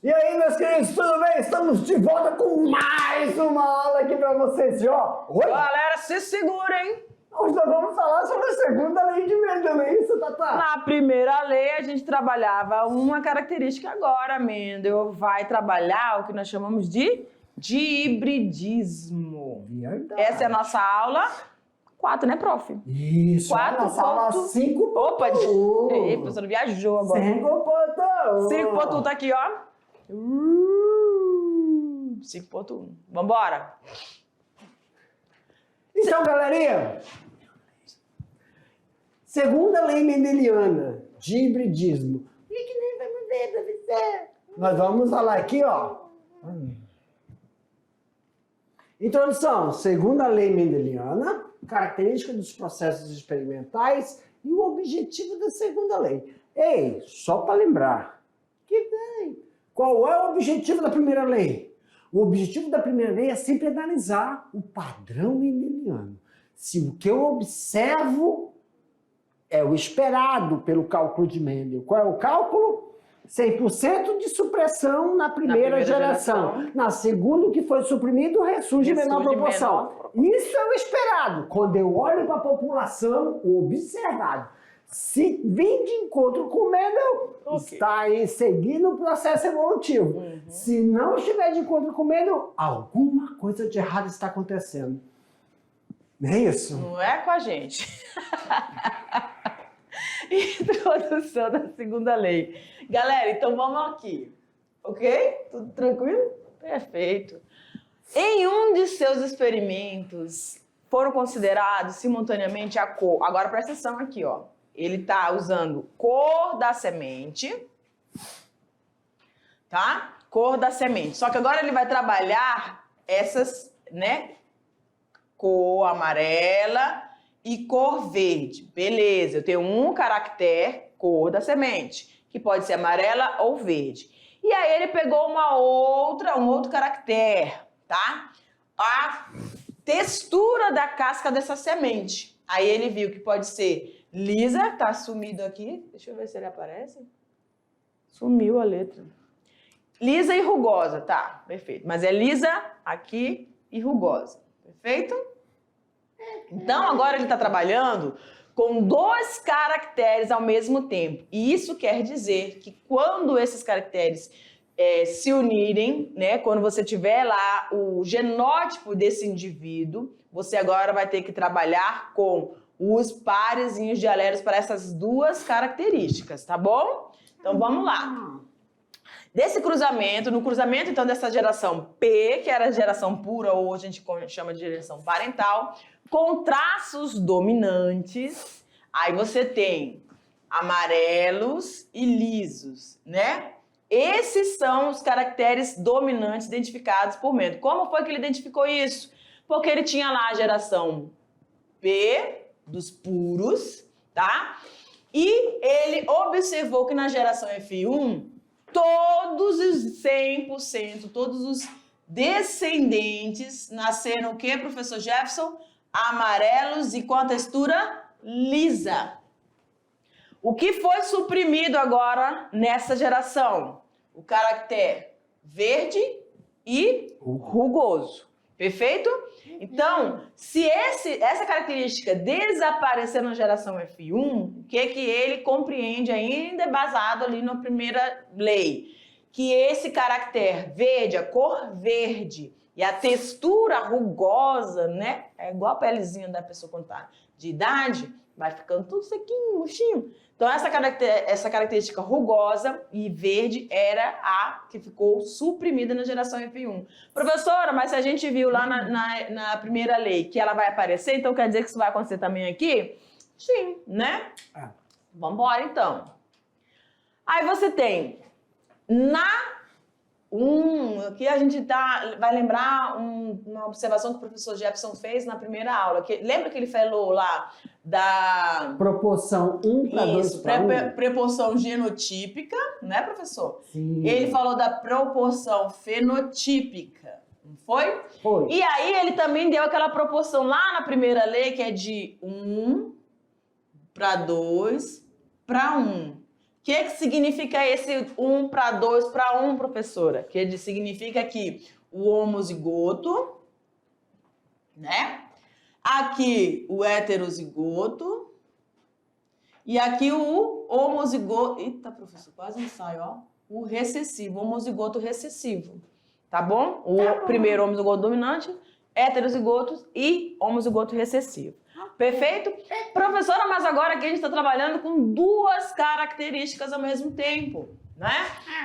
E aí, meus queridos, tudo bem? Estamos de volta com mais uma aula aqui pra vocês. E ó, oi? Galera, se segura, hein? Hoje nós vamos falar sobre a segunda lei de Mendel, não é isso, Tatá? Na primeira lei, a gente trabalhava uma característica. Agora, Mendel vai trabalhar o que nós chamamos de hibridismo. Verdade. Essa é a nossa aula 4, né, prof? Isso, 4 nossa aula ponto... 5. Opa, ei, professor, viajou agora. 5.1. 5.1 tá aqui, ó. 5.1. Vambora. Então, galerinha, segunda lei mendeliana de hibridismo. O que nem vamos ver, professor? Nós vamos falar aqui, ó. Introdução, segunda lei mendeliana, característica dos processos experimentais e o objetivo da segunda lei. Ei, só para lembrar, qual é o objetivo da primeira lei? O objetivo da primeira lei é sempre analisar o padrão mendeliano. Se o que eu observo é o esperado pelo cálculo de Mendel. Qual é o cálculo? 100% de supressão na primeira geração. Na segunda, o que foi suprimido ressurge em menor proporção. Isso é o esperado. Quando eu olho para a população, o observado. Se vem de encontro com o Mendel, está aí seguindo o processo evolutivo. Se não estiver de encontro com o Mendel, alguma coisa de errado está acontecendo. Não é isso? Não é com a gente. Introdução da segunda lei. Galera, então vamos aqui. Ok? Tudo tranquilo? Perfeito. Em um de seus experimentos, foram considerados simultaneamente a cor. Agora presta atenção aqui, ó. Ele está usando cor da semente, tá? Cor da semente. Só que agora ele vai trabalhar essas, né? Cor amarela e cor verde. Beleza, eu tenho um caractere, cor da semente, que pode ser amarela ou verde. E aí ele pegou um outro caractere, tá? A textura da casca dessa semente. Aí ele viu que pode ser lisa, tá sumido aqui. Deixa eu ver se ele aparece. Sumiu a letra. Lisa e rugosa, tá, perfeito. Mas é lisa aqui e rugosa, perfeito? Então agora ele tá trabalhando com 2 caracteres ao mesmo tempo. E isso quer dizer que quando esses caracteres se unirem, né, quando você tiver lá o genótipo desse indivíduo, você agora vai ter que trabalhar com os parezinhos de alelos para essas 2 características, tá bom? Então vamos lá. Desse cruzamento, no cruzamento então dessa geração P, que era a geração pura, ou a gente chama de geração parental, com traços dominantes, aí você tem amarelos e lisos, né? Esses são os caracteres dominantes identificados por Mendel. Como foi que ele identificou isso? Porque ele tinha lá a geração P, dos puros, tá? E ele observou que na geração F1, todos os 100%, todos os descendentes nasceram o quê, professor Jefferson? Amarelos e com a textura lisa. O que foi suprimido agora nessa geração? O caractere verde e rugoso. Perfeito? Então, se essa característica desaparecer na geração F1, o que ele compreende ainda é baseado ali na primeira lei? Que esse caractere verde, a cor verde e a textura rugosa, né? É igual a pelezinha da pessoa quando tá de idade, vai ficando tudo sequinho, murchinho. Então, essa característica rugosa e verde era a que ficou suprimida na geração F1. Professora, mas se a gente viu lá na primeira lei que ela vai aparecer, então quer dizer que isso vai acontecer também aqui? Sim, né? Vamos embora, então. Aí você tem aqui a gente vai lembrar uma observação que o professor Jefferson fez na primeira aula. Lembra que ele falou lá da... Proporção 1 para 2 para 1? Proporção genotípica, né, professor? Sim. Ele falou da proporção fenotípica, Não foi? Foi. E aí ele também deu aquela proporção lá na primeira lei, que é de 1:2:1. O que significa esse 1:2:1, professora? Que significa que o homozigoto, né? Aqui o heterozigoto e aqui o homozigoto. Eita, professor, quase não sai, ó. O recessivo, homozigoto recessivo. Tá bom? Primeiro homozigoto dominante, heterozigotos e homozigoto recessivo. Perfeito? Professora, mas agora aqui a gente está trabalhando com duas características ao mesmo tempo, né?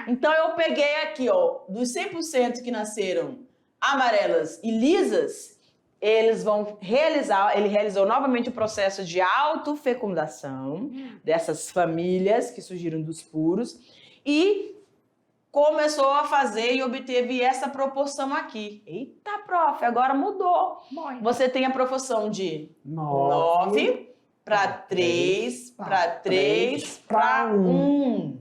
Então eu peguei aqui, ó, dos 100% que nasceram amarelas e lisas, ele realizou novamente o processo de autofecundação dessas famílias que surgiram dos puros e começou a fazer e obteve essa proporção aqui. Eita, prof, agora mudou. Você tem a proporção de 9:3:3:1.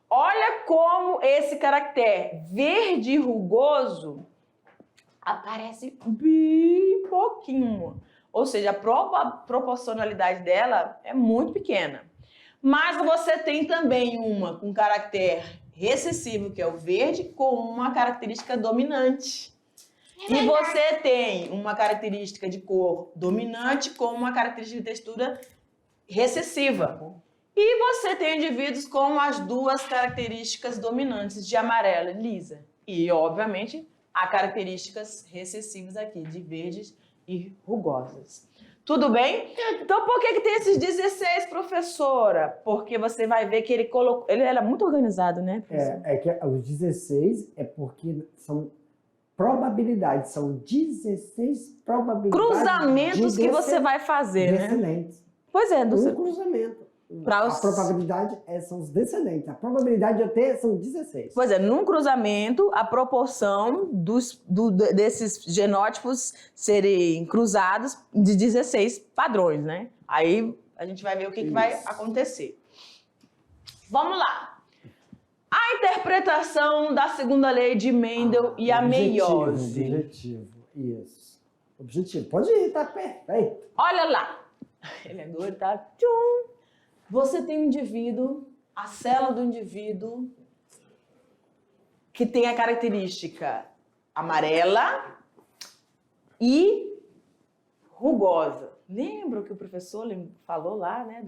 Olha como esse caractere verde rugoso aparece bem pouquinho. Ou seja, a proporcionalidade dela é muito pequena. Mas você tem também uma com caractere recessivo, que é o verde, com uma característica dominante. E você tem uma característica de cor dominante com uma característica de textura recessiva. E você tem indivíduos com as duas características dominantes de amarela e lisa. E, obviamente, há características recessivas aqui, de verdes e rugosas. Tudo bem? Então, por que tem esses 16, professora? Porque você vai ver que ele colocou... Ele era muito organizado, né, professor? É que os 16 é porque são probabilidades, são 16 probabilidades. Cruzamentos que você vai fazer, né? Descendentes. Pois é, cruzamento. A probabilidade são os descendentes. A probabilidade de eu ter são 16. Pois é, num cruzamento, a proporção desses genótipos serem cruzados de 16 padrões, né? Aí a gente vai ver o que vai acontecer. Vamos lá. A interpretação da segunda lei de Mendel e a meiose. Objetivo. Pode ir, tá perfeito. Olha lá. Ele é doido, tá? Tchum. Você tem um indivíduo, a célula do indivíduo, que tem a característica amarela e rugosa. Lembra o que o professor falou lá, né?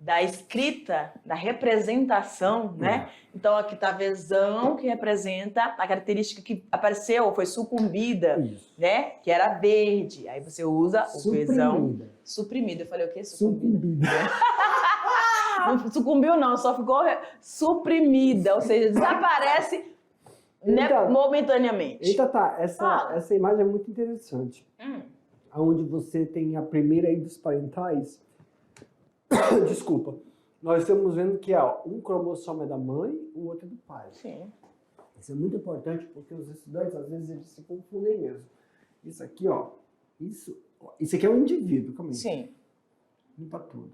Da escrita, da representação, né? Então aqui está a vesão, que representa a característica que apareceu, foi sucumbida, né? Que era verde. Aí você usa o vesão suprimida. Eu falei o quê? Sucumbida. Não sucumbiu não, só ficou suprimida, ou seja, desaparece momentaneamente. Eita, tá. Essa imagem é muito interessante. Onde você tem a primeira aí dos parentais. Desculpa. Nós estamos vendo que um cromossomo é da mãe, o outro é do pai. Sim. Isso é muito importante porque os estudantes, às vezes, eles se confundem mesmo. Isso aqui, ó. Isso aqui é um indivíduo. Calma aí. Sim. Limpa tudo.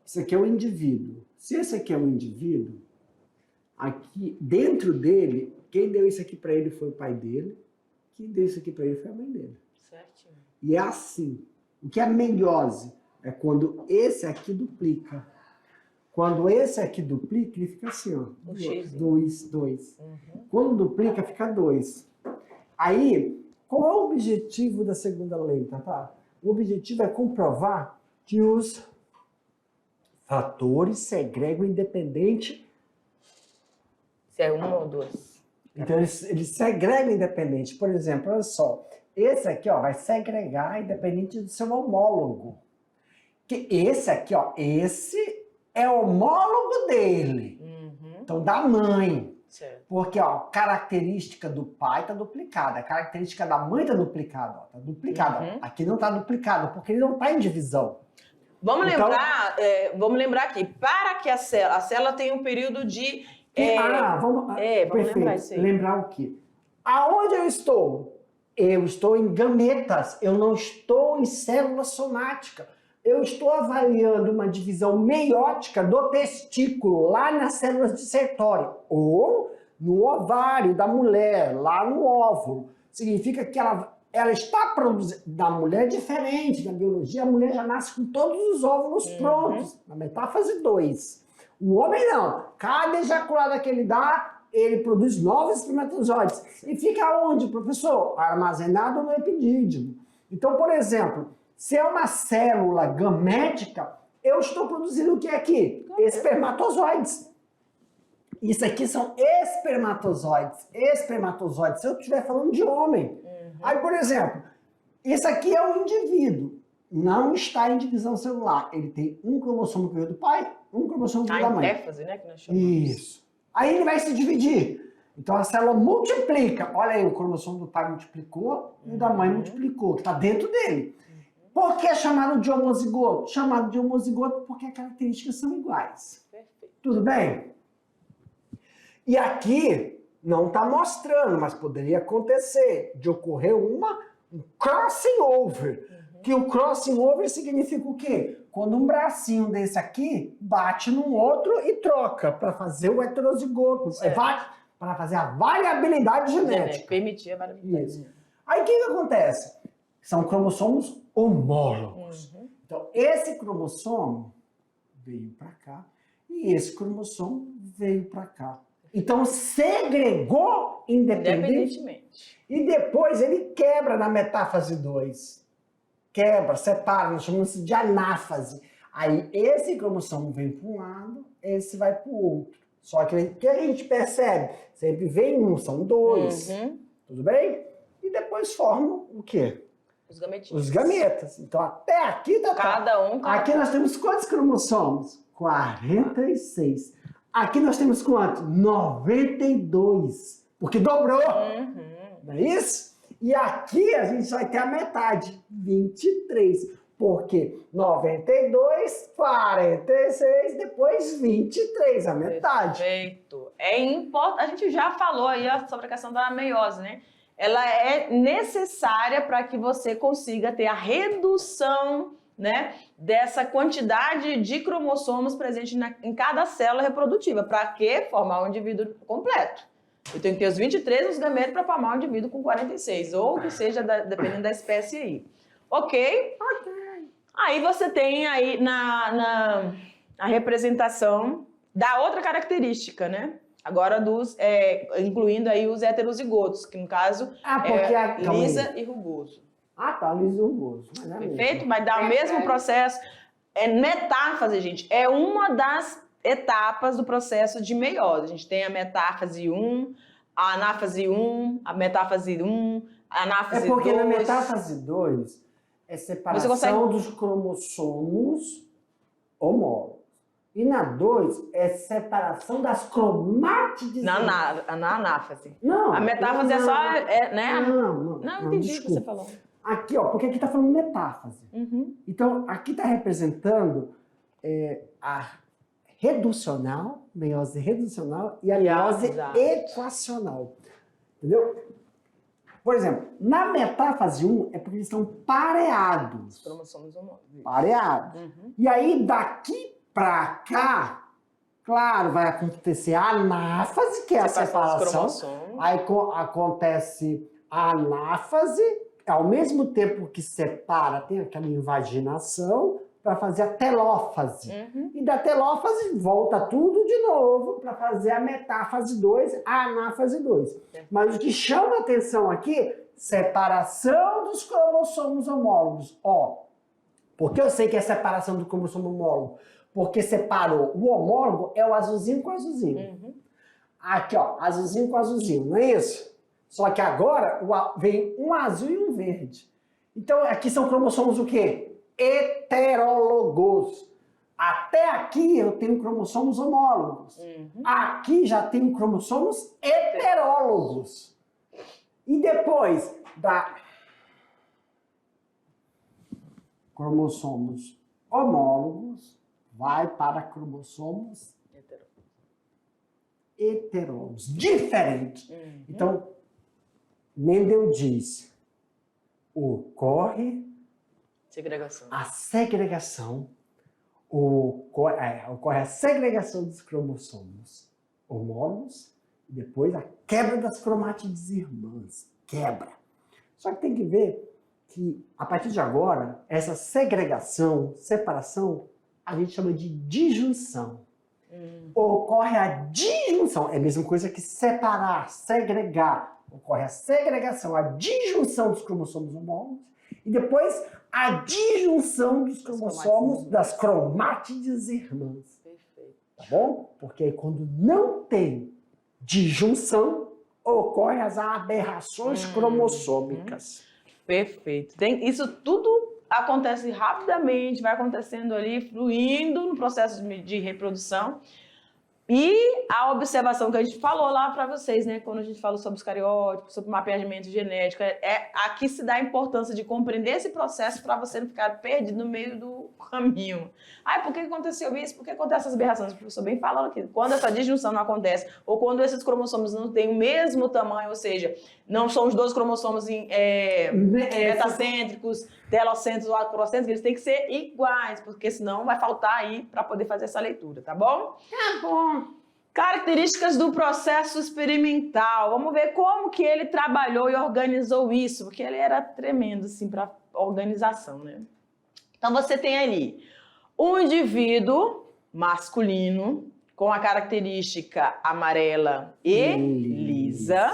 Isso aqui é um indivíduo. Se esse aqui é um indivíduo, aqui, dentro dele, quem deu isso aqui para ele foi o pai dele. Quem deu isso aqui para ele foi a mãe dele. Certinho. E é assim. O que é meiose? É quando esse aqui duplica. Quando esse aqui duplica, ele fica assim, ó. 2. Quando duplica, fica 2. Aí, qual é o objetivo da segunda lei, tá? O objetivo é comprovar que os fatores segregam independente. Se é 1 ou 2. Então, eles segregam independente. Por exemplo, olha só. Esse aqui, ó, vai segregar independente do seu homólogo. Que esse aqui, ó, esse é homólogo dele. Então, da mãe. Certo. Porque, ó, característica do pai tá duplicada, a característica da mãe tá duplicada, ó, tá duplicada. Aqui não tá duplicado, porque ele não tá em divisão. Vamos lembrar aqui, para que a célula tenha um período de... vamos lembrar isso aí. Lembrar o quê? Aonde eu estou? Eu estou em gametas, eu não estou em célula somática. Eu estou avaliando uma divisão meiótica do testículo, lá nas células de Sertoli, ou no ovário da mulher, lá no óvulo. Significa que ela está produzindo. Da mulher é diferente, na biologia a mulher já nasce com todos os óvulos prontos, na metáfase 2. O homem não. Cada ejaculada que ele dá, ele produz novos espermatozoides. E fica onde, professor? Armazenado no epidídimo. Então, por exemplo, se é uma célula gamética, eu estou produzindo o que aqui? Espermatozoides. Isso aqui são espermatozoides. Espermatozoides, se eu estiver falando de homem. Aí, por exemplo, isso aqui é um indivíduo. Não está em divisão celular. Ele tem um cromossomo que veio do pai, um cromossomo que veio da mãe. A intéfase, né, que nós chamamos. Isso. Aí ele vai se dividir. Então a célula multiplica. Olha aí, o cromossomo do pai multiplicou e o da mãe multiplicou, que está dentro dele. Por que é chamado de homozigoto? Chamado de homozigoto porque as características são iguais. Perfeito. Tudo bem? E aqui não está mostrando, mas poderia acontecer de ocorrer um crossing over. Que o crossing over significa o quê? Quando um bracinho desse aqui bate num outro e troca para fazer o heterozigoto. Para fazer a variabilidade genética. Permitir a variabilidade. Isso. Aí o que acontece? São cromossomos homólogos. Então, esse cromossomo veio para cá e esse cromossomo veio para cá. Então, segregou independentemente. E depois ele quebra na metáfase 2. Quebra, separa, nós chamamos isso de anáfase. Aí esse cromossomo vem para um lado, esse vai para o outro. Só que o que a gente percebe? Sempre vem um, são dois. Tudo bem? E depois formam o quê? Os gametinhos. Os gametas. Então até aqui tá. Cada um. Aqui nós temos quantos cromossomos? 46. Aqui nós temos quanto? 92. Porque dobrou. Não é isso? E aqui a gente vai ter a metade, 23. Porque 92, 46, depois 23, a metade. Perfeito. É importante. A gente já falou aí sobre a questão da meiose, né? Ela é necessária para que você consiga ter a redução, né, dessa quantidade de cromossomos presente em cada célula reprodutiva. Para quê? Formar um indivíduo completo. Eu tenho que ter os 23 nos gametos para formar um indivíduo com 46, ou que seja, dependendo da espécie aí. Ok? Aí você tem aí na representação da outra característica, né? Agora incluindo aí os heterozigotos, que no caso é lisa e rugoso. Ah, tá, lisa e rugoso. Perfeito? Mas dá o mesmo processo. É metáfase, gente. É uma das etapas do processo de meiose. A gente tem a metáfase 1, a anáfase 1, a metáfase 1, a anáfase 2. É porque na metáfase 2 é separação dos cromossomos homólogos. E na 2 é separação das cromátides. Na anáfase. Não. A metáfase é só, né? Não, entendi desculpa. o que você falou. Aqui, ó, porque aqui tá falando metáfase. Então, aqui tá representando a reducional, meiose reducional e a meiose equacional. Entendeu? Por exemplo, na metáfase 1 é porque eles estão pareados. Os cromossomos homólogos. Pareados. E aí, daqui pra cá, claro, vai acontecer a anáfase, que é a separação. Aí acontece a anáfase, ao mesmo tempo que separa, tem aquela invaginação, para fazer a telófase. E da telófase volta tudo de novo para fazer a metáfase 2, a anáfase 2. Mas o que chama atenção aqui, separação dos cromossomos homólogos. Ó, porque eu sei que é separação do cromossomo homólogo? Porque separou o homólogo, é o azulzinho com azulzinho. Aqui, ó, azulzinho com azulzinho, não é isso? Só que agora vem um azul e um verde. Então aqui são cromossomos o quê? Heterólogos. Até aqui eu tenho cromossomos homólogos. Aqui já tenho cromossomos heterólogos. E depois da cromossomos homólogos, vai para cromossomos heterólogos. Diferente. Então, Mendel diz, ocorre a segregação, ocorre a segregação dos cromossomos homólogos Depois a quebra das cromátides irmãs. Quebra. Só que tem que ver que, a partir de agora, essa segregação, separação, a gente chama de disjunção. Ocorre a disjunção. É a mesma coisa que separar, segregar. Ocorre a segregação, a disjunção dos cromossomos homólogos e depois a disjunção dos cromossomos das cromátides irmãs. Perfeito. Tá bom? Porque aí quando não tem disjunção, ocorrem as aberrações cromossômicas. Perfeito. Isso tudo acontece rapidamente, vai acontecendo ali, fluindo no processo de reprodução. E a observação que a gente falou lá para vocês, né? Quando a gente falou sobre os cariótipos, sobre o mapeamento genético, aqui se dá a importância de compreender esse processo para você não ficar perdido no meio do caminho. Ai, por que aconteceu isso? Por que acontecem essas aberrações? O professor bem falando aqui. Quando essa disjunção não acontece, ou quando esses cromossomos não têm o mesmo tamanho, ou seja, não são os 12 cromossomos metacêntricos, telocêntricos ou acrocêntricos, eles têm que ser iguais, porque senão vai faltar aí para poder fazer essa leitura, tá bom? Tá bom. Características do processo experimental. Vamos ver como que ele trabalhou e organizou isso, porque ele era tremendo, assim, para organização, né? Então, você tem ali um indivíduo masculino com a característica amarela e lisa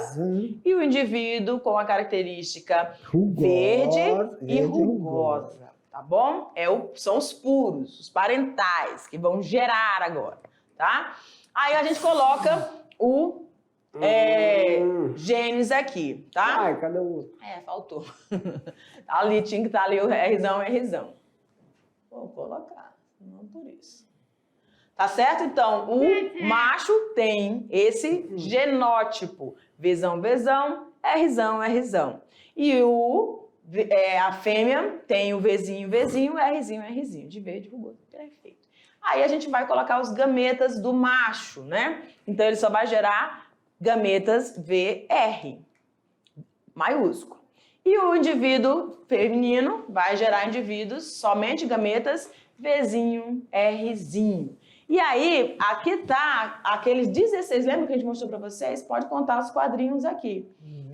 e o indivíduo com a característica verde e rugosa, tá bom? São os puros, os parentais, que vão gerar agora, tá? Aí a gente coloca o genes aqui, tá? Ai, cadê o outro? Faltou. Tá ali, tinha que estar ali o Rzão. Vou colocar, não por isso. Tá certo? Então, o macho tem esse genótipo. Vzão, Rzão. E a fêmea tem o Vzinho, Rzinho, de verde, rugoso. Perfeito. Aí a gente vai colocar os gametas do macho, né? Então, ele só vai gerar gametas VR, maiúsculo. E o indivíduo feminino vai gerar indivíduos, somente gametas Vzinho, Rzinho. E aí, aqui tá aqueles 16, lembra que a gente mostrou para vocês? Pode contar os quadrinhos aqui.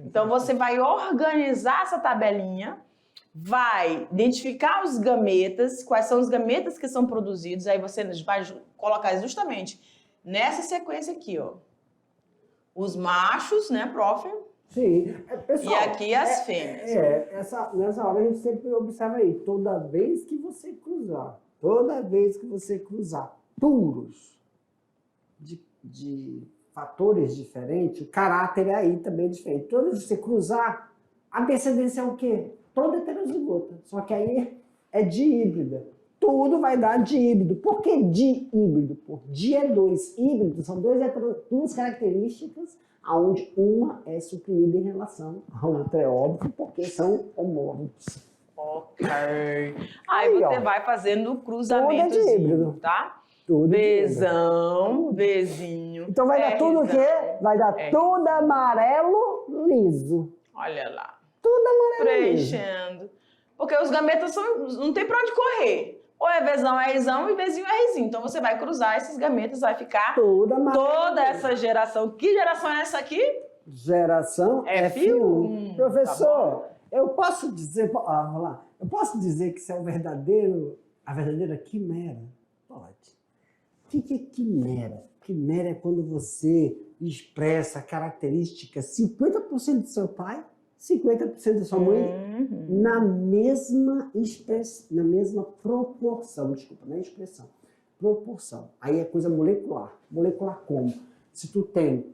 Então, você vai organizar essa tabelinha, vai identificar os gametas, quais são os gametas que são produzidos, aí você vai colocar justamente nessa sequência aqui, ó. Os machos, né, prof? Sim. Pessoal, e aqui as fêmeas. Nessa hora a gente sempre observa aí, toda vez que você cruzar puros de fatores diferentes, o caráter é aí também diferente. Toda vez que você cruzar, a descendência é o quê? Toda heterozigota. Só que aí é dihíbrida. Tudo vai dar dihíbrido. Por que dihíbrido? Por di é dois. Híbrido são duas características onde uma é suprimida em relação à outra. É óbvio, porque são homólogos. Ok. Aí você vai fazendo o cruzamento, tá? Tudo Vzão, Vzinho. Então vai dar tudo o quê? Vai dar tudo amarelo liso. Olha lá. Tudo amarelo preenchendo. liso. Porque os gametas não tem pra onde correr. Ou é Vzão, Rzão e Vzinho, Rzinho. Então você vai cruzar esses gametas, vai ficar tudo amarelo toda essa geração. Que geração é essa aqui? Geração F1. Professor, tá, eu posso dizer... vamos lá. Eu posso dizer que isso é a verdadeira quimera? Pode. O que é quimera? Quimera é quando você expressa características 50% do seu pai, 50% da sua mãe, na mesma proporção. Desculpa, não é expressão. Proporção. Aí é coisa molecular. Molecular como? Se tu tem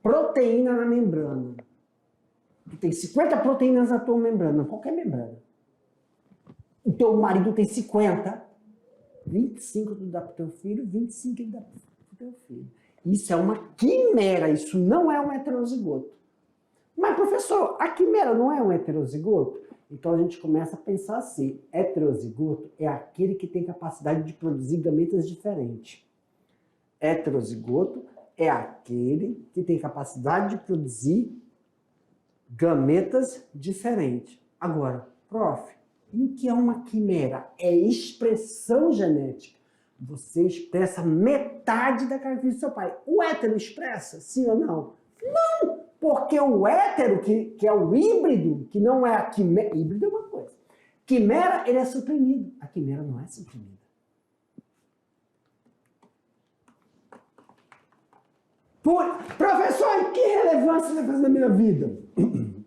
proteína na membrana, tu tem 50 proteínas na tua membrana, qualquer membrana. O teu marido tem 50, 25 tu dá pro teu filho, 25 ele dá pro teu filho. Isso é uma quimera, isso não é um heterozigoto. Mas, professor, a quimera não é um heterozigoto? Então a gente começa a pensar assim, heterozigoto é aquele que tem capacidade de produzir gametas diferentes. Heterozigoto é aquele que tem capacidade de produzir gametas diferentes. Agora, prof, e o que é uma quimera? É expressão genética. Você expressa metade da característica do seu pai. O hétero expressa, sim ou não? Porque o hétero, que é o híbrido, que não é a quimera... Híbrido é uma coisa. Quimera, ele é suprimido. A quimera não é suprimida. Professor, que relevância você faz na minha vida? Eu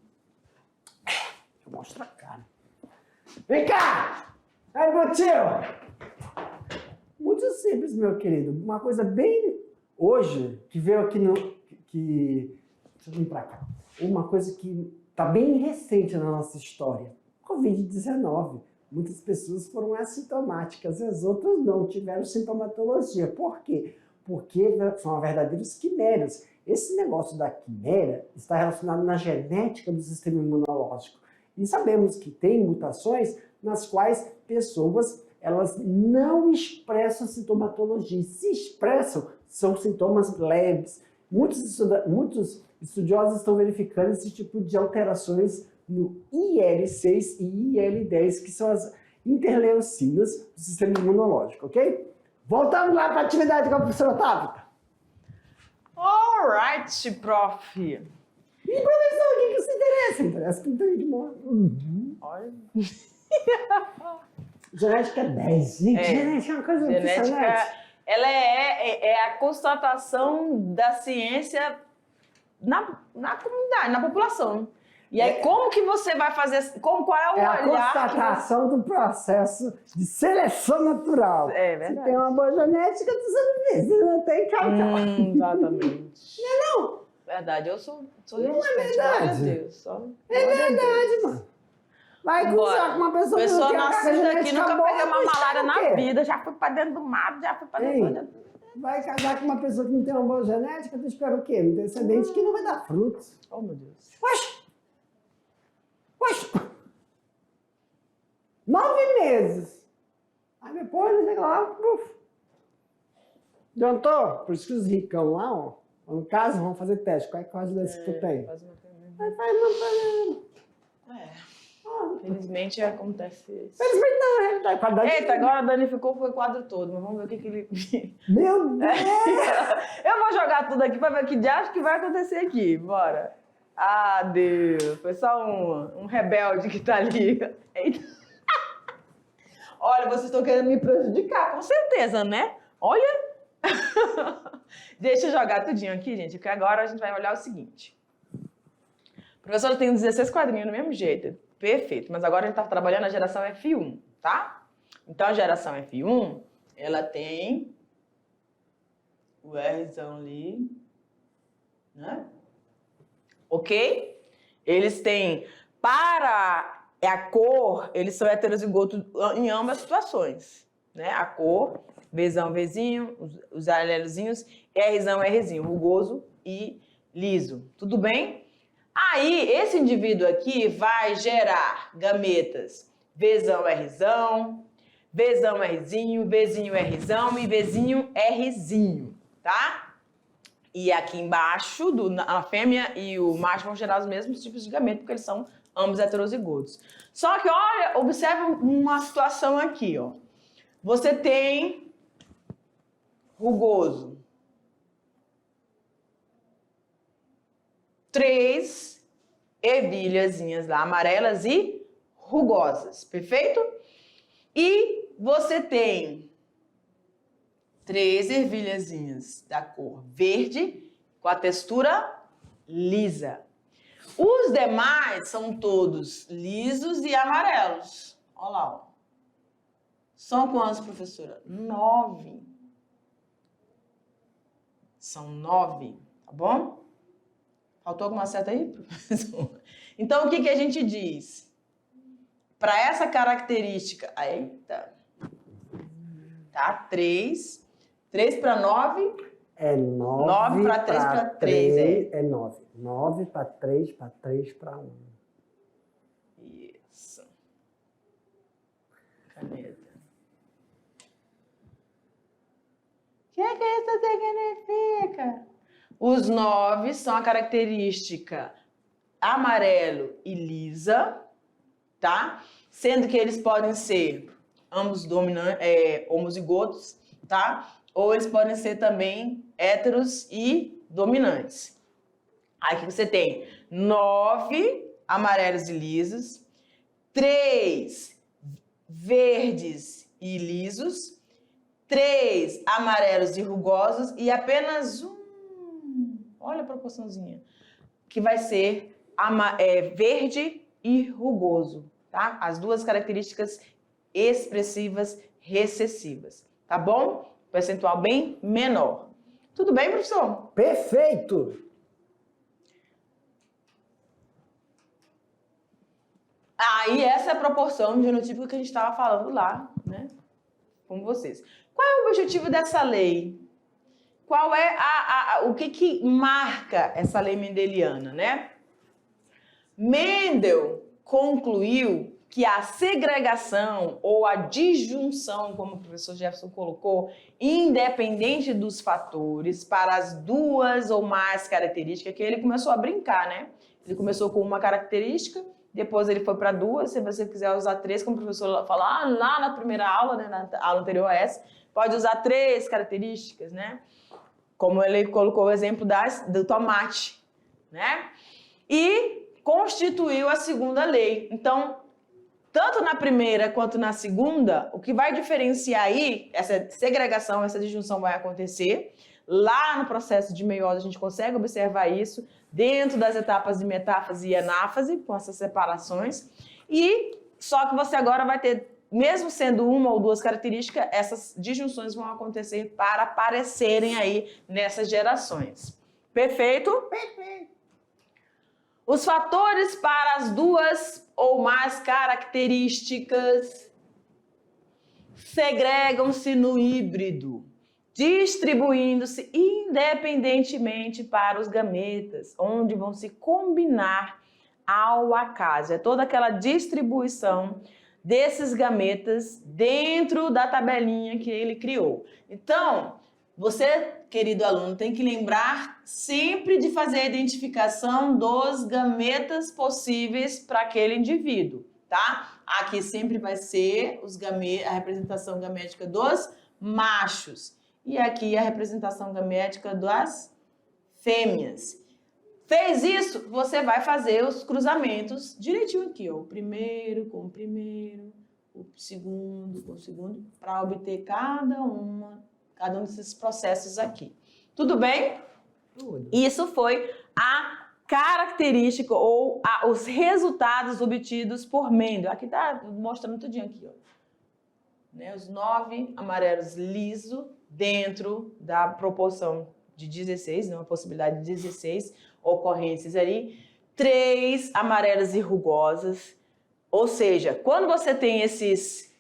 mostro a cara. Vem cá! Aí, meu tio! Muito simples, meu querido. Uma coisa bem... Hoje, que veio aqui no... Deixa eu vir pra cá. Uma coisa que está bem recente na nossa história. Covid-19. Muitas pessoas foram assintomáticas e as outras não, tiveram sintomatologia. Por quê? Porque são verdadeiros quimeras. Esse negócio da quimera está relacionado na genética do sistema imunológico. E sabemos que tem mutações nas quais pessoas elas não expressam sintomatologia. Se expressam, são sintomas leves. Muitos estudiosos estão verificando esse tipo de alterações no IL-6 e IL-10, que são as interleucinas do sistema imunológico, ok? Voltamos lá para a atividade com a professora Tabata. Alright, prof. E professor, o que você interessa? Interessa que não tem de moda. Olha. Genética 10. Gente, genética é uma coisa Genética, impressionante. ela é a constatação da ciência na comunidade, na população. E aí, como que você vai fazer... Qual é o É a olhar... constatação do processo de seleção natural. É verdade. Se tem uma boa genética, você não vê. Se não tem, tchau, tchau. Exatamente. Não. Verdade, eu sou Não é resistente, glória a verdade. Deus. É verdade, mano. Vai cruzar com uma pessoa que não tem a carga nascida aqui, genética nunca boa, peguei uma tu malária espera o na quê? vida, já fui pra dentro do mato, já fui pra dentro Ei, vai casar com uma pessoa que não tem uma boa genética, tu espera o quê? Um descendente que não vai dar frutos. Oh, meu Deus. Oxe! 9 meses. Aí depois, ele chega lá, puf. Adiantou? Por isso que os ricão lá, ó, no caso, vão fazer teste. Qual é a quantidade que tu tem? Faz uma pergunta. Aí faz uma Infelizmente acontece isso. Felizmente não, é realidade. Qualidade Eita, agora danificou foi o quadro todo, mas vamos ver o que ele... Meu Deus! Eu vou jogar tudo aqui pra ver o que diacho que vai acontecer aqui. Bora. Ah, Deus. Foi só um rebelde que tá ali. Eita. Olha, vocês estão querendo me prejudicar, com certeza, né? Olha. Deixa eu jogar tudinho aqui, gente, porque agora a gente vai olhar o seguinte. A professora tem 16 quadrinhos do mesmo jeito. Perfeito. Mas agora a gente tá trabalhando a geração F1, tá? Então, a geração F1, ela tem o Rzão ali, né? Ok? Eles têm, para a cor, eles são heterozigotos em ambas situações, né? A cor, Vzão, Vzinho, os alelozinhos, Rzão, Rzinho, rugoso e liso. Tudo bem? Aí, esse indivíduo aqui vai gerar gametas Vzão, Rzão, Vzão, Rzinho, Vzinho, Rzão e Vzinho, Rzinho, tá? E aqui embaixo, a fêmea e o macho vão gerar os mesmos tipos de gametas, porque eles são ambos heterozigotos. Só que, olha, observa uma situação aqui, ó. Você tem rugoso. 3 ervilhazinhas lá, amarelas e rugosas, perfeito? E você tem 3 ervilhazinhas da cor verde com a textura lisa. Os demais são todos lisos e amarelos. Olha lá, ó. São quantos, professora? 9. São 9, tá bom? Faltou alguma seta aí, professor? Então, o que a gente diz? Para essa característica... Eita! Tá? 3 para 9... É 9 9 para 3 para 3, é 9. 9 para 3 para 3 para 1. Isso. Caneta. O que isso significa? Os 9 são a característica amarelo e lisa, tá? Sendo que eles podem ser ambos homozigotos, tá? Ou eles podem ser também héteros e dominantes. Aí que você tem 9 amarelos e lisos, 3 verdes e lisos, 3 amarelos e rugosos e apenas olha a proporçãozinha, que vai ser verde e rugoso, tá? As duas características expressivas recessivas, tá bom? Percentual bem menor. Tudo bem, professor? Perfeito! Aí essa é a proporção genotípica que a gente estava falando lá, né? Com vocês. Qual é o objetivo dessa lei? Qual é o que marca essa lei mendeliana, né? Mendel concluiu que a segregação ou a disjunção, como o professor Jefferson colocou, independente dos fatores, para as duas ou mais características, que ele começou a brincar, né? Ele começou com uma característica, depois ele foi para duas, se você quiser usar 3, como o professor falou lá na primeira aula, né, na aula anterior a essa, pode usar 3 características, né? Como ele colocou o exemplo do tomate, né? E constituiu a segunda lei. Então, tanto na primeira quanto na segunda, o que vai diferenciar aí, essa segregação, essa disjunção vai acontecer. Lá no processo de meiose a gente consegue observar isso, dentro das etapas de metáfase e anáfase, com essas separações. E só que você agora vai ter, mesmo sendo uma ou duas características, essas disjunções vão acontecer para aparecerem aí nessas gerações. Perfeito? Perfeito. Os fatores para as duas ou mais características segregam-se no híbrido, distribuindo-se independentemente para os gametas, onde vão se combinar ao acaso. É toda aquela distribuição desses gametas dentro da tabelinha que ele criou. Então, você, querido aluno, tem que lembrar sempre de fazer a identificação dos gametas possíveis para aquele indivíduo, tá? Aqui sempre vai ser a representação gamética dos machos e aqui a representação gamética das fêmeas. Fez isso, você vai fazer os cruzamentos direitinho aqui, ó, o primeiro com o primeiro, o segundo com o segundo, para obter cada um desses processos aqui. Tudo bem? Tudo. Isso foi a característica ou os resultados obtidos por Mendel. Aqui tá mostrando tudinho aqui, ó. Né, os 9 amarelos liso dentro da proporção de 16, né, uma possibilidade de 16 ocorrências ali, 3 amarelas e rugosas. Ou seja, quando você tem isso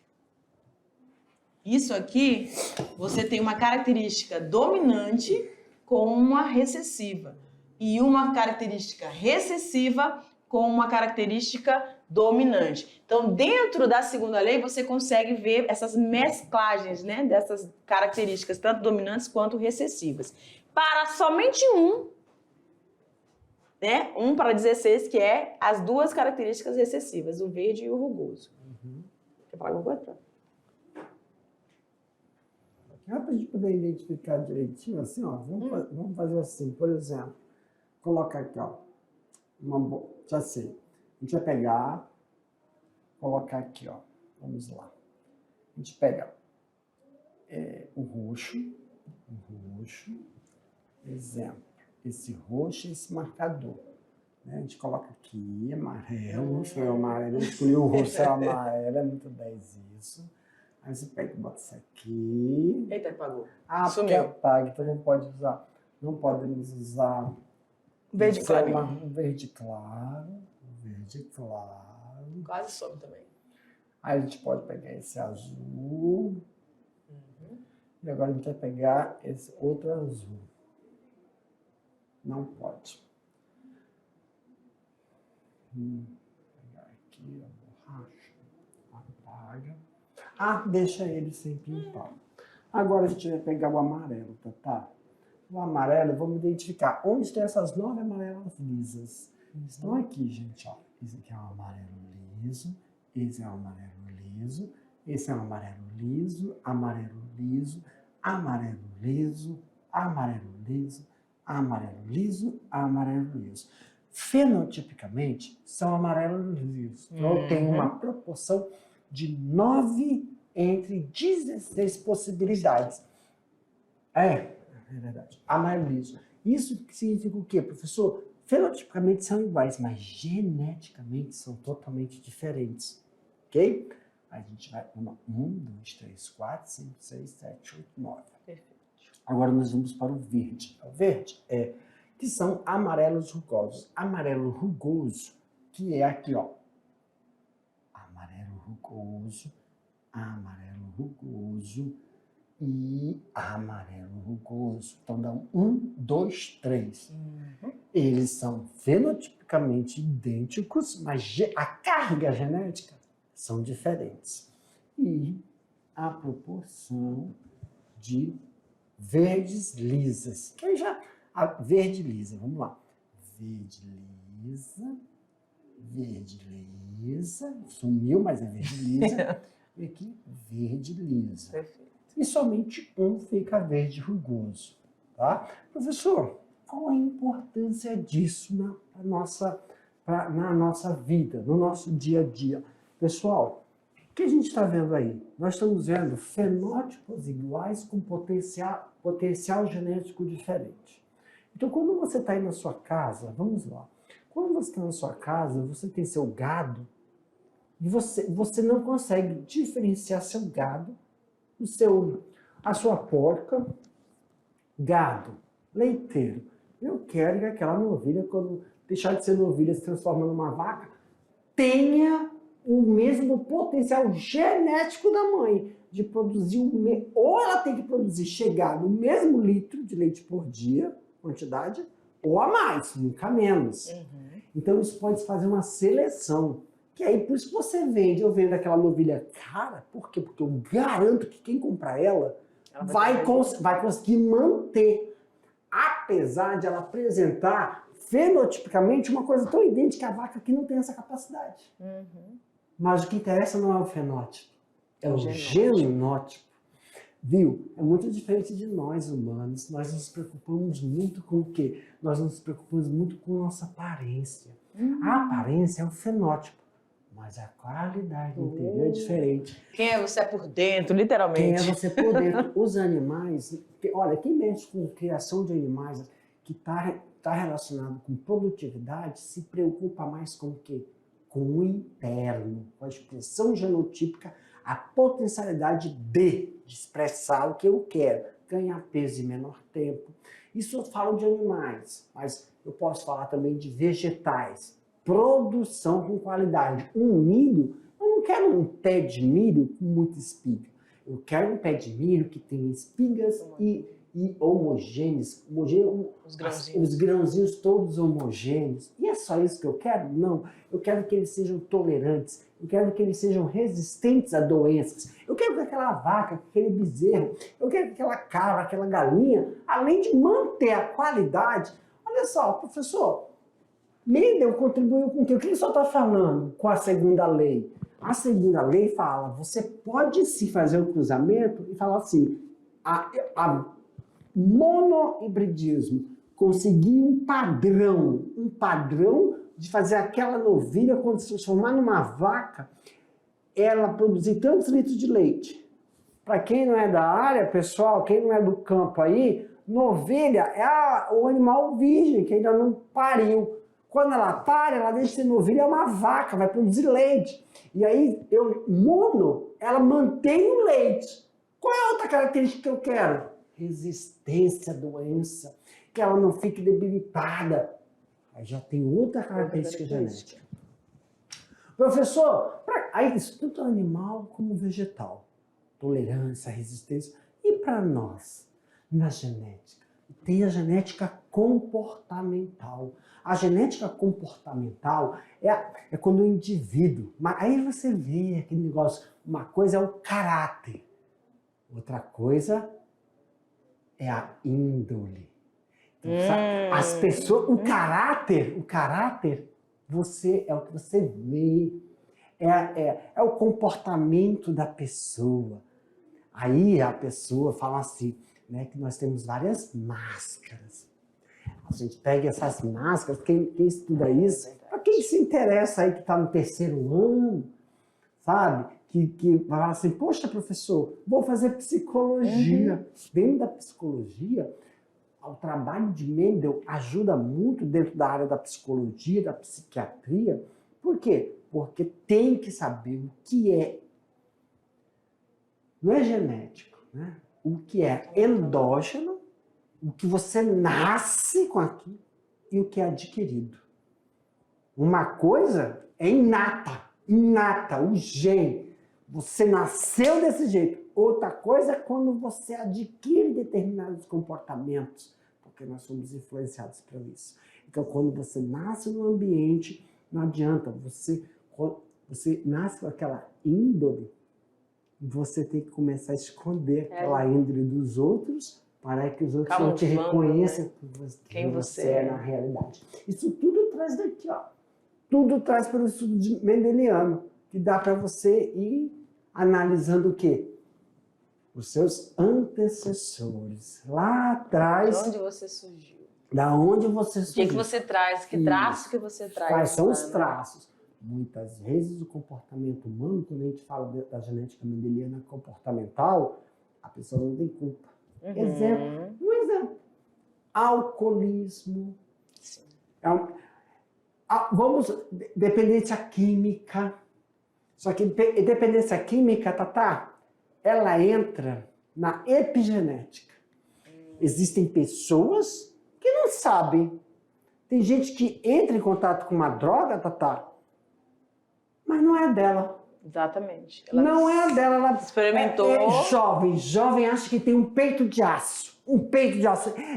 aqui, você tem uma característica dominante com uma recessiva e uma característica recessiva com uma característica dominante. Então, dentro da segunda lei, você consegue ver essas mesclagens, né, dessas características, tanto dominantes quanto recessivas. Para somente né, 1 para 16, que é as duas características recessivas, o verde e o rugoso. Quer falar alguma coisa? Para a gente poder identificar direitinho, assim, ó, vamos fazer assim, por exemplo, colocar aqui, ó, já sei, a gente vai pegar, colocar aqui, ó, vamos lá, a gente pega o roxo, exemplo, esse roxo e esse marcador, né? A gente coloca aqui, amarelo, foi o amarelo, escolheu o roxo, é o amarelo, é muito 10 isso. Aí você pega e bota isso aqui. Eita, apagou. Porque apaga, então não pode usar. Não podemos usar verde claro. Um verde claro. Quase some também. Aí a gente pode pegar esse azul. E agora a gente vai pegar esse outro azul. Não pode. Pegar aqui a borracha. Apaga. Deixa ele sem pintar. Agora a gente vai pegar o amarelo, tá? O amarelo, vamos identificar onde tem essas 9 amarelas lisas. Estão aqui, gente, ó. Esse aqui é um amarelo liso, esse é um amarelo liso, esse é um amarelo liso, amarelo liso, amarelo liso, amarelo liso, amarelo liso, amarelo liso. Fenotipicamente, são amarelos lisos. Então, eu tenho uma proporção de 9 entre 16 possibilidades. É verdade. Amarelo liso. Isso significa o quê, professor? Fenotipicamente são iguais, mas geneticamente são totalmente diferentes. Ok? A gente vai. 1, 2, 3, 4, 5, 6, 7, 8, 9. Perfeito. Agora nós vamos para o verde. O verde que são amarelos rugosos. Amarelo rugoso, que é aqui, ó. Amarelo rugoso, amarelo rugoso e amarelo rugoso. Então dá 1, 2, 3. Eles são fenotipicamente idênticos, mas a carga genética são diferentes. E a proporção de verdes lisas. Que já a verde lisa, vamos lá. Verde lisa, sumiu, mas é verde lisa. E aqui, verde lisa. Perfeito. E somente um fica verde rugoso, tá? Professor, qual a importância disso na nossa vida, no nosso dia a dia? Pessoal, o que a gente está vendo aí? Nós estamos vendo fenótipos iguais com potencial genético diferente. Então, quando você está aí na sua casa, vamos lá. Quando você está na sua casa, você tem seu gado e você não consegue diferenciar seu gado, a sua porca, gado, leiteiro. Eu quero que aquela novilha, quando deixar de ser novilha, se transforma numa vaca, tenha o mesmo potencial genético da mãe de produzir ou ela tem que produzir, chegar no mesmo litro de leite por dia, quantidade, ou a mais, nunca menos. Então isso pode fazer uma seleção. Que aí, por isso que você vende, eu vendo aquela novilha cara, por quê? Porque eu garanto que quem comprar ela vai conseguir manter, apesar de ela apresentar fenotipicamente uma coisa tão idêntica à vaca que não tem essa capacidade. Mas o que interessa não é o fenótipo, é o genótipo. Viu? É muito diferente de nós humanos. Nós nos preocupamos muito com o quê? Nós nos preocupamos muito com a nossa aparência. A aparência é o fenótipo, mas a qualidade interior é diferente. Quem é você por dentro, literalmente. Quem é você por dentro? Os animais, olha, quem mexe com criação de animais que está relacionado com produtividade se preocupa mais com o quê? Com o interno, com a expressão genotípica, a potencialidade de expressar o que eu quero, ganhar peso em menor tempo. Isso eu falo de animais, mas eu posso falar também de vegetais. Produção com qualidade. Um milho, eu não quero um pé de milho com muita espiga. Eu quero um pé de milho que tenha espigas e homogêneos. Os grãozinhos todos homogêneos. E é só isso que eu quero? Não. Eu quero que eles sejam tolerantes. Eu quero que eles sejam resistentes a doenças. Eu quero que aquela vaca, aquele bezerro, eu quero que aquela cabra, aquela galinha, além de manter a qualidade, olha só, professor, Mendel contribuiu com o quê? O que ele só está falando com a segunda lei? A segunda lei fala, você pode sim fazer o cruzamento e falar assim, a monohibridismo, conseguir um padrão de fazer aquela novilha, quando se transformar numa vaca, ela produzir tantos litros de leite. Para quem não é da área, pessoal, quem não é do campo aí, novilha é o animal virgem, que ainda não pariu. Quando ela para, ela deixa de ser novilha, é uma vaca, vai produzir leite. E aí, ela mantém o leite. Qual é a outra característica que eu quero? Resistência à doença, que ela não fique debilitada. Aí já tem outra característica genética. Professor, aí isso tanto animal como vegetal. Tolerância, resistência. E para nós, na genética? Tem a genética comportamental. A genética comportamental é quando o indivíduo... Mas aí você vê aquele negócio, uma coisa é o caráter, outra coisa é a índole. Então, sabe, as pessoas, o caráter, é o que você vê, é o comportamento da pessoa. Aí a pessoa fala assim, né, que nós temos várias máscaras. A gente pega essas máscaras, quem estuda isso, para quem se interessa aí que está no 3º ano, sabe? Que vai falar assim, poxa, professor, vou fazer psicologia. Dentro da psicologia, o trabalho de Mendel ajuda muito dentro da área da psicologia, da psiquiatria. Por quê? Porque tem que saber o que é, não é genético, né? O que é endógeno, o que você nasce com aquilo e o que é adquirido. Uma coisa é inata, o gene. Você nasceu desse jeito. Outra coisa é quando você adquire determinados comportamentos, porque nós somos influenciados por isso. Então, quando você nasce no ambiente, não adianta, você nasce com aquela índole, você tem que começar a esconder aquela índole dos outros para que os outros não te reconheçam, né? Quem você é na realidade. Isso tudo traz daqui, ó. Tudo traz pelo estudo mendeliano, que dá para você ir analisando o quê? Os seus antecessores. Lá atrás. De onde você surgiu? Da onde você surgiu. O que você traz? Que traço que você traz? Quais são os traços? Muitas vezes o comportamento humano, quando a gente fala da genética mendeliana comportamental, a pessoa não tem culpa. Um exemplo. Alcoolismo. Sim. Dependência química. Só que dependência química, Tatá, ela entra na epigenética. Existem pessoas que não sabem. Tem gente que entra em contato com uma droga, Tatá, mas não é dela. Exatamente. Não é a dela. Ela experimentou. É jovem acha que tem um peito de aço.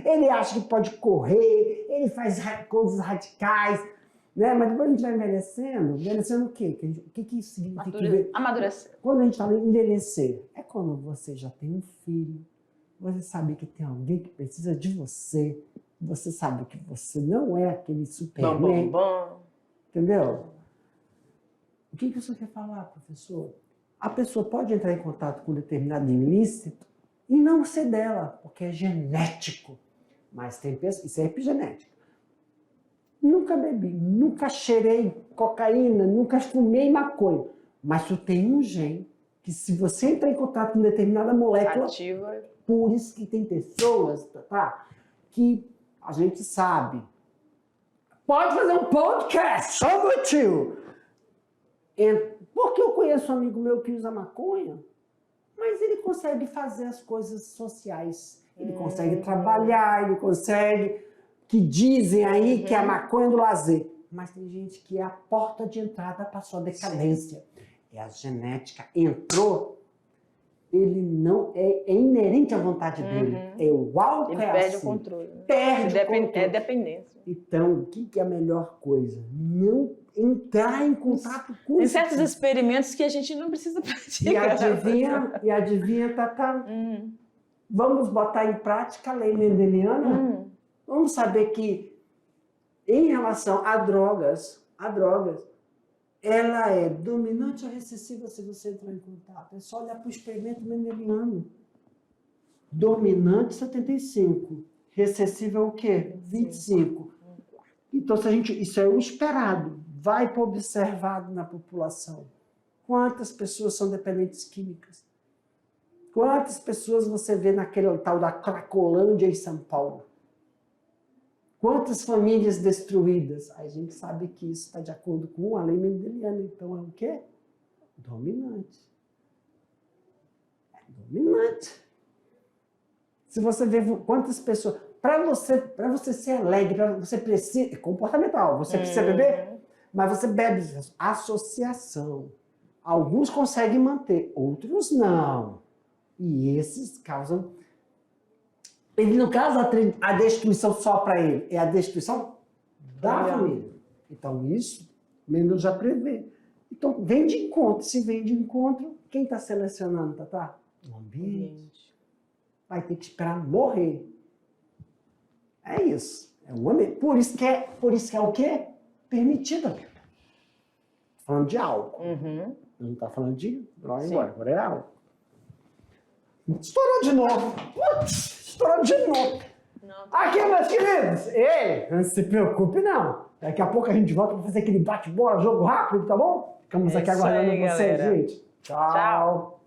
Ele acha que pode correr, ele faz coisas radicais, né? Mas depois a gente vai envelhecendo o quê? O que isso significa? Amadurecer. Quando a gente fala em envelhecer, é quando você já tem um filho, você sabe que tem alguém que precisa de você, você sabe que você não é aquele Superman, entendeu? O que você quer falar, professor? A pessoa pode entrar em contato com um determinado ilícito e não ser dela, porque é genético. Mas tem pessoas, isso é epigenética. Nunca bebi, nunca cheirei cocaína, nunca fumei maconha. Mas tu tem um gene que se você entrar em contato com determinada molécula... Ativa. Por isso que tem pessoas, tá, que a gente sabe. Pode fazer um podcast sobre o tio. Porque eu conheço um amigo meu que usa maconha, mas ele consegue fazer as coisas sociais. Ele consegue trabalhar, ele consegue... Que dizem aí que é a maconha do lazer. Mas tem gente que é a porta de entrada para a sua decadência. É a genética. Entrou, ele não... É inerente à vontade dele. É o alto. Ele perde o controle. Perde o controle. É dependência. Então, o que é a melhor coisa? Não entrar em contato com tem certos experimentos que a gente não precisa praticar. E adivinha, Tatá? Vamos botar em prática a lei mendeliana? Vamos saber que, em relação a drogas, ela é dominante ou recessiva se você entrar em contato. É só olhar para o experimento mendeliano. Dominante, 75. Recessiva é o quê? 25. Então, isso é o esperado. Vai para o observado na população. Quantas pessoas são dependentes químicas? Quantas pessoas você vê naquele tal da Cracolândia em São Paulo? Quantas famílias destruídas? A gente sabe que isso está de acordo com a lei mendeliana. Então é o quê? Dominante. É dominante. Se você vê quantas pessoas... Para você ser alegre, você precisa... É comportamental. Você precisa beber, mas você bebe. Associação. Alguns conseguem manter, outros não. E esses causam... Ele não causa a destruição só para ele, é a destruição da família. Então, isso, Mendel já prevê. Então, vem de encontro. Se vem de encontro, quem está selecionando, Tatá? O ambiente. Vai ter que esperar morrer. É isso. É o ambiente. Por isso que é o quê? Permitido. Estou falando de álcool. Não está falando de droga agora é álcool. Estourou de novo. Estourou de novo. Não, Aqui, meus queridos! Ei, não se preocupe, não. Daqui a pouco a gente volta para fazer aquele bate-bola, jogo rápido, tá bom? Ficamos É aqui isso aguardando aí, vocês, galera. gente. Tchau. Tchau.